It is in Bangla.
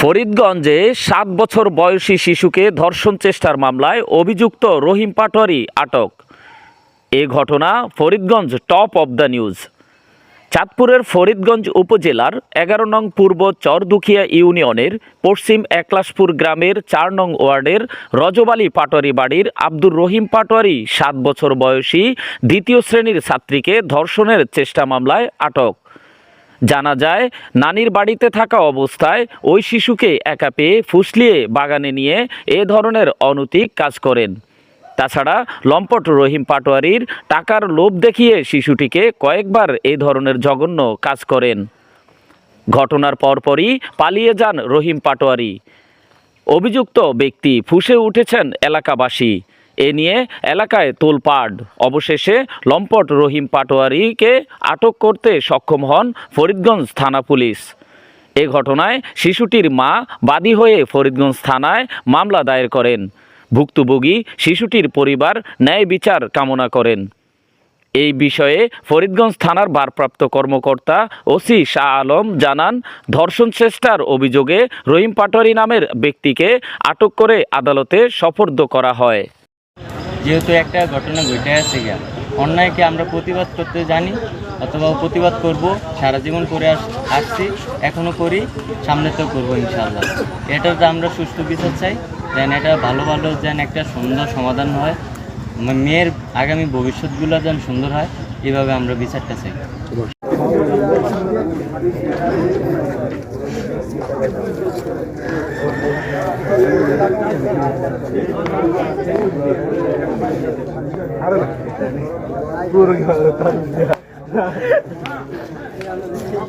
ফরিদগঞ্জে ৭ বছর বয়সী শিশুকে ধর্ষণ চেষ্টার মামলায় অভিযুক্ত রহিম পাটোয়ারি আটক। এ ঘটনা Faridganj top of the news. চাঁদপুরের ফরিদগঞ্জ উপজেলার ১১ নং পূর্ব চরদুখিয়া ইউনিয়নের পশ্চিম একলাশপুর গ্রামের ৪ নং ওয়ার্ডের রজব আলী পাটোয়ারি বাড়ির আব্দুর রহিম পাটোয়ারি ৭ বছর বয়সী দ্বিতীয় শ্রেণীর ছাত্রীকে ধর্ষণের চেষ্টা মামলায় আটক। জানা যায়, নানির বাড়িতে থাকা অবস্থায় ওই শিশুকে একা পেয়ে ফুসলিয়ে বাগানে নিয়ে এ ধরনের অনৈতিক কাজ করেন। তাছাড়া লম্পট রহিম পাটোয়ারির টাকার লোভ দেখিয়ে শিশুটিকে কয়েকবার এই ধরনের জঘন্য কাজ করেন। ঘটনার পরপরই পালিয়ে যান রহিম পাটোয়ারি। অভিযুক্ত ব্যক্তি ফুঁসে উঠেছেন এলাকাবাসী। এ নিয়ে এলাকায় তোলপাড়। অবশেষে লম্পট রহিম পাটোয়ারিকে আটক করতে সক্ষম হন ফরিদগঞ্জ থানা পুলিশ। এ ঘটনায় শিশুটির মা বাদী হয়ে ফরিদগঞ্জ থানায় মামলা দায়ের করেন। ভুক্তভোগী শিশুটির পরিবার ন্যায় বিচার কামনা করেন। এই বিষয়ে ফরিদগঞ্জ থানার ভারপ্রাপ্ত কর্মকর্তা ওসি শাহ আলম জানান, ধর্ষণ চেষ্টার অভিযোগে রহিম পাটোয়ারি নামের ব্যক্তিকে আটক করে আদালতে সোপর্দ করা হয়। যেহেতু একটা ঘটনা ঘটে আছে অন্যায়কে আমরা প্রতিবাদ করতে জানি অথবা প্রতিবাদ করব, সারা জীবন করে আসছি, এখনও করি, সামনে তো করবো ইনশাআল্লাহ। এটাতে আমরা সুষ্ঠু বিচার চাই, যেন এটা ভালো যেন একটা সুন্দর সমাধান হয়, মেয়ের আগামী ভবিষ্যৎগুলো যেন সুন্দর হয়, এভাবে আমরা বিচারটা চাই।